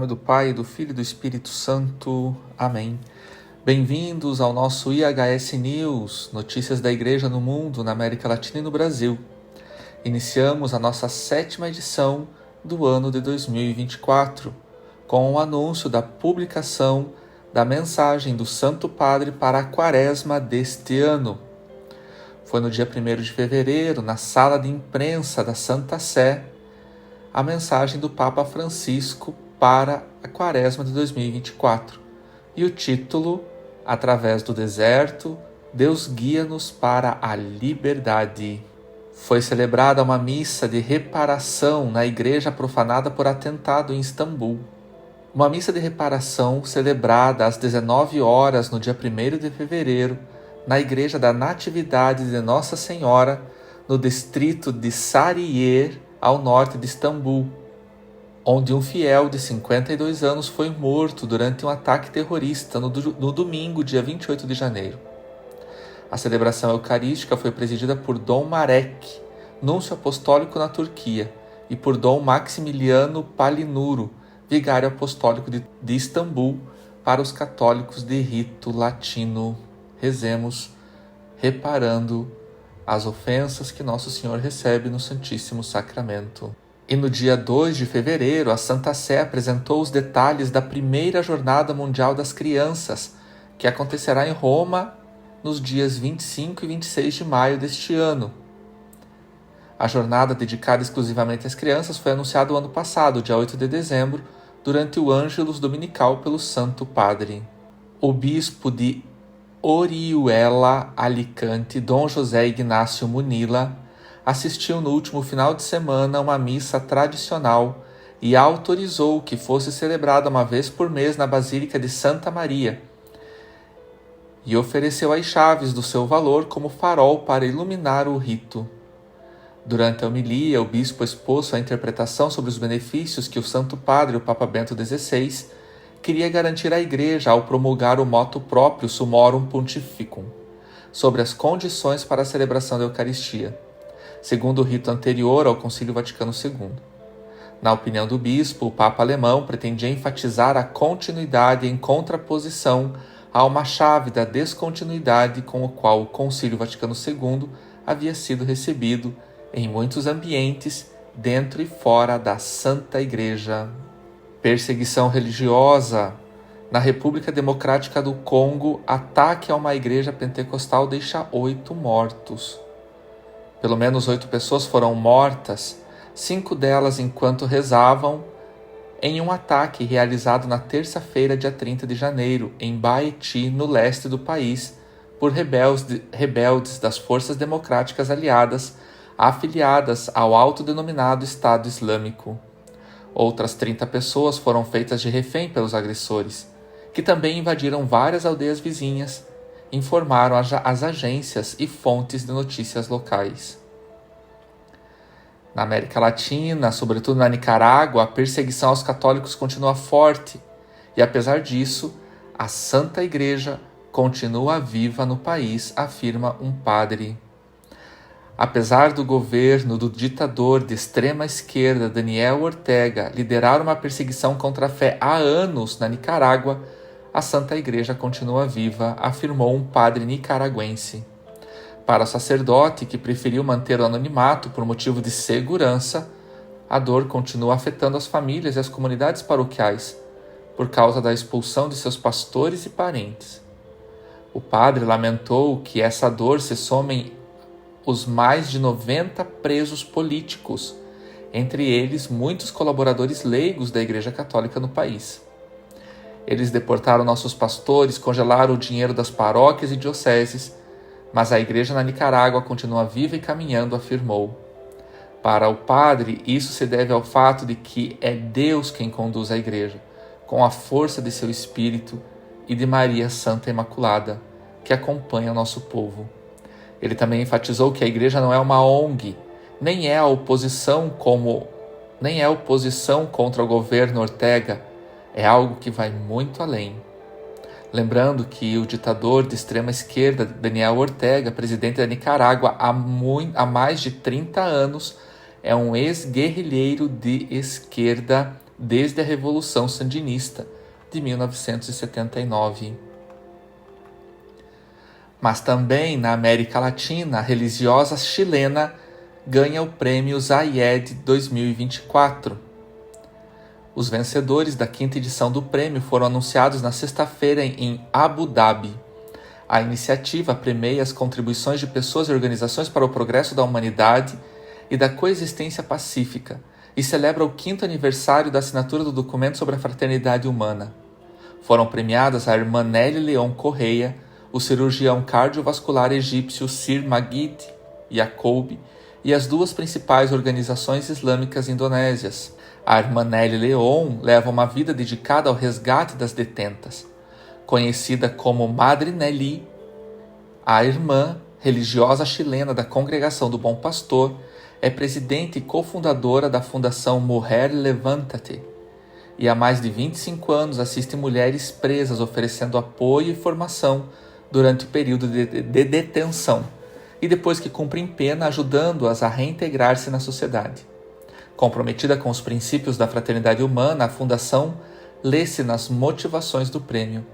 nome do Pai, do Filho e do Espírito Santo. Amém. Bem-vindos ao nosso IHS News, notícias da Igreja no mundo, na América Latina e no Brasil. Iniciamos a nossa 7ª edição do ano de 2024, com o anúncio da publicação da mensagem do Santo Padre para a Quaresma deste ano. Foi no dia 1º de fevereiro, na sala de imprensa da Santa Sé, a mensagem do Papa Francisco para a Quaresma de 2024. E o título, Através do Deserto, Deus guia-nos para a liberdade. Foi celebrada uma missa de reparação na igreja profanada por atentado em Istambul. Uma missa de reparação celebrada às 19 horas no dia 1º de fevereiro, na igreja da Natividade de Nossa Senhora, no distrito de Sarıyer, ao norte de Istambul, onde um fiel de 52 anos foi morto durante um ataque terrorista no domingo, dia 28 de janeiro. A celebração eucarística foi presidida por Dom Marek, núncio apostólico na Turquia, e por Dom Maximiliano Palinuro, vigário apostólico de Istambul, para os católicos de rito latino. Rezemos, reparando as ofensas que Nosso Senhor recebe no Santíssimo Sacramento. E no dia 2 de fevereiro, a Santa Sé apresentou os detalhes da primeira Jornada Mundial das Crianças, que acontecerá em Roma nos dias 25 e 26 de maio deste ano. A jornada dedicada exclusivamente às crianças foi anunciada o ano passado, dia 8 de dezembro, durante o Ângelus Dominical pelo Santo Padre. O bispo de Orihuela, Alicante, Dom José Ignácio Munila, assistiu no último final de semana a uma missa tradicional e autorizou que fosse celebrada uma vez por mês na Basílica de Santa Maria e ofereceu as chaves do seu valor como farol para iluminar o rito. Durante a homilia, o bispo expôs sua interpretação sobre os benefícios que o Santo Padre, o Papa Bento XVI, queria garantir à Igreja ao promulgar o motu próprio Summorum Pontificum, sobre as condições para a celebração da Eucaristia, segundo o rito anterior ao Concílio Vaticano II. Na opinião do bispo, o Papa alemão pretendia enfatizar a continuidade em contraposição a uma chave da descontinuidade com a qual o Concílio Vaticano II havia sido recebido em muitos ambientes dentro e fora da Santa Igreja. Perseguição religiosa. Na República Democrática do Congo, ataque a uma igreja pentecostal deixa 8 mortos. Pelo menos 8 pessoas foram mortas, 5 delas enquanto rezavam, em um ataque realizado na terça-feira, dia 30 de janeiro, em Baeti, no leste do país, por rebeldes das Forças Democráticas Aliadas, afiliadas ao autodenominado Estado Islâmico. Outras 30 pessoas foram feitas de refém pelos agressores, que também invadiram várias aldeias vizinhas, informaram as agências e fontes de notícias locais. Na América Latina, sobretudo na Nicarágua, a perseguição aos católicos continua forte e, apesar disso, a Santa Igreja continua viva no país, afirma um padre. Apesar do governo do ditador de extrema-esquerda Daniel Ortega liderar uma perseguição contra a fé há anos na Nicarágua, a Santa Igreja continua viva, afirmou um padre nicaragüense. Para o sacerdote, que preferiu manter o anonimato por motivo de segurança, a dor continua afetando as famílias e as comunidades paroquiais, por causa da expulsão de seus pastores e parentes. O padre lamentou que essa dor se some os mais de 90 presos políticos, entre eles muitos colaboradores leigos da Igreja Católica no país. Eles deportaram nossos pastores, congelaram o dinheiro das paróquias e dioceses, mas a Igreja na Nicarágua continua viva e caminhando, afirmou. Para o padre, isso se deve ao fato de que é Deus quem conduz a Igreja, com a força de seu Espírito e de Maria Santa Imaculada, que acompanha nosso povo. Ele também enfatizou que a Igreja não é uma ONG, nem é oposição contra o governo Ortega, é algo que vai muito além. Lembrando que o ditador de extrema esquerda, Daniel Ortega, presidente da Nicarágua há mais de 30 anos, é um ex-guerrilheiro de esquerda desde a Revolução Sandinista de 1979. Mas também na América Latina, a religiosa chilena ganha o prêmio Zayed 2024. Os vencedores da 5ª edição do prêmio foram anunciados na sexta-feira em Abu Dhabi. A iniciativa premia as contribuições de pessoas e organizações para o progresso da humanidade e da coexistência pacífica e celebra o 5º aniversário da assinatura do documento sobre a fraternidade humana. Foram premiadas a irmã Nelly Leon Correia, o cirurgião cardiovascular egípcio Sir Magid Yacoubi e as 2 principais organizações islâmicas indonésias. A irmã Nelly Leon leva uma vida dedicada ao resgate das detentas. Conhecida como Madre Nelly, a irmã religiosa chilena da Congregação do Bom Pastor é presidente e cofundadora da Fundação Mujer Levántate e há mais de 25 anos assiste mulheres presas oferecendo apoio e formação durante o período de detenção e depois que cumprem pena ajudando-as a reintegrar-se na sociedade. Comprometida com os princípios da fraternidade humana, a Fundação lê-se nas motivações do prêmio,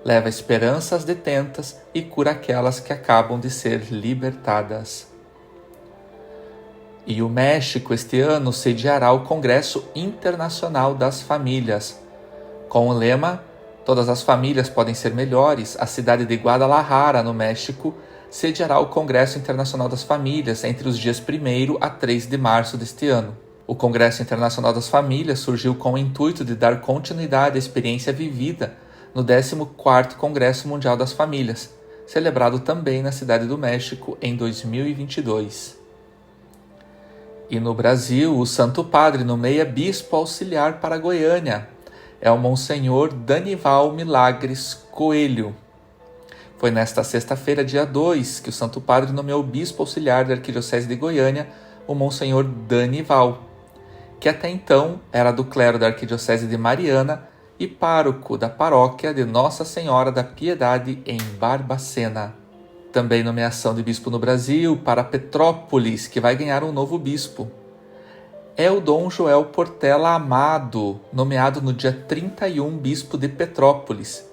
leva esperança às detentas e cura aquelas que acabam de ser libertadas. E o México este ano sediará o Congresso Internacional das Famílias. Com o lema "Todas as famílias podem ser melhores", a cidade de Guadalajara, no México, sediará o Congresso Internacional das Famílias entre os dias 1º a 3 de março deste ano. O Congresso Internacional das Famílias surgiu com o intuito de dar continuidade à experiência vivida no 14º Congresso Mundial das Famílias, celebrado também na Cidade do México em 2022. E no Brasil, o Santo Padre nomeia bispo auxiliar para Goiânia. É o Monsenhor Danival Milagres Coelho. Foi nesta sexta-feira, dia 2, que o Santo Padre nomeou bispo auxiliar da Arquidiocese de Goiânia, o Monsenhor Danival, que até então era do clero da Arquidiocese de Mariana e pároco da paróquia de Nossa Senhora da Piedade em Barbacena. Também nomeação de bispo no Brasil para Petrópolis, que vai ganhar um novo bispo. É o Dom Joel Portela Amado, nomeado no dia 31 bispo de Petrópolis.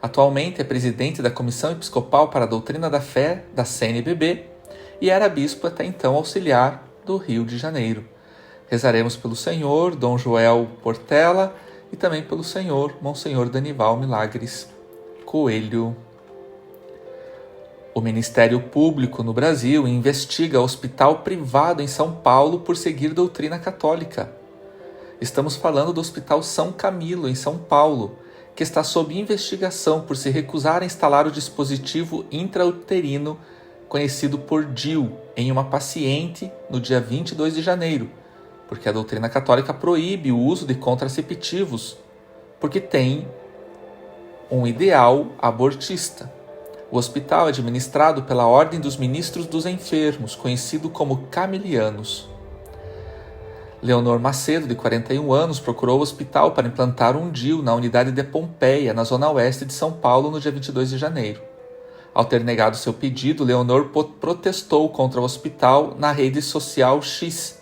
Atualmente é presidente da Comissão Episcopal para a Doutrina da Fé da CNBB e era bispo até então auxiliar do Rio de Janeiro. Rezaremos pelo Senhor Dom Joel Portela e também pelo Senhor Monsenhor Danival Milagres Coelho. O Ministério Público no Brasil investiga hospital privado em São Paulo por seguir doutrina católica. Estamos falando do Hospital São Camilo, em São Paulo, que está sob investigação por se recusar a instalar o dispositivo intrauterino conhecido por DIU em uma paciente no dia 22 de janeiro, porque a doutrina católica proíbe o uso de contraceptivos, porque tem um ideal abortista. O hospital é administrado pela Ordem dos Ministros dos Enfermos, conhecido como Camilianos. Leonor Macedo, de 41 anos, procurou o hospital para implantar um DIU na unidade de Pompeia, na zona oeste de São Paulo, no dia 22 de janeiro. Ao ter negado seu pedido, Leonor protestou contra o hospital na rede social X,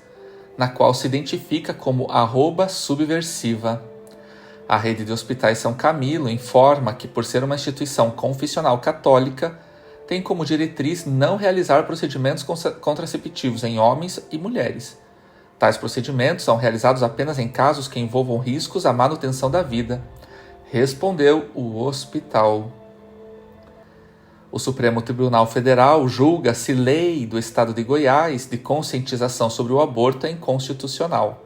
na qual se identifica como @subversiva. A rede de hospitais São Camilo informa que, por ser uma instituição confessional católica, tem como diretriz não realizar procedimentos contraceptivos em homens e mulheres. Tais procedimentos são realizados apenas em casos que envolvam riscos à manutenção da vida, respondeu o hospital. O Supremo Tribunal Federal julga se lei do Estado de Goiás de conscientização sobre o aborto é inconstitucional.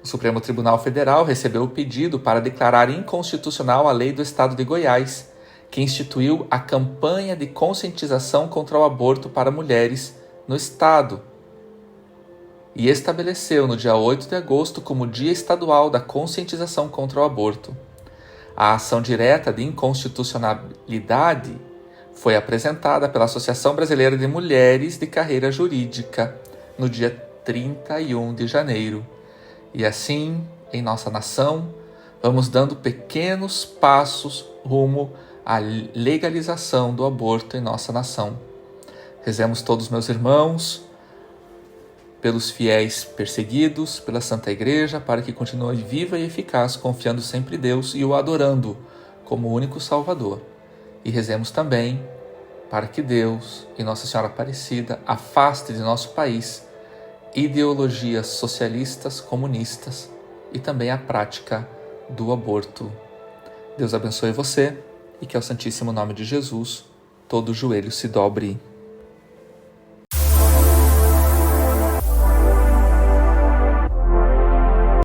O Supremo Tribunal Federal recebeu o pedido para declarar inconstitucional a lei do Estado de Goiás, que instituiu a campanha de conscientização contra o aborto para mulheres no Estado e estabeleceu no dia 8 de agosto como Dia Estadual da Conscientização contra o Aborto. A ação direta de inconstitucionalidade foi apresentada pela Associação Brasileira de Mulheres de Carreira Jurídica no dia 31 de janeiro. E assim, em nossa nação, vamos dando pequenos passos rumo à legalização do aborto em nossa nação. Rezemos todos, meus irmãos, pelos fiéis perseguidos, pela Santa Igreja, para que continue viva e eficaz, confiando sempre em Deus e o adorando como único Salvador. E rezemos também para que Deus e Nossa Senhora Aparecida afaste de nosso país ideologias socialistas, comunistas e também a prática do aborto. Deus abençoe você e que ao Santíssimo Nome de Jesus todo joelho se dobre.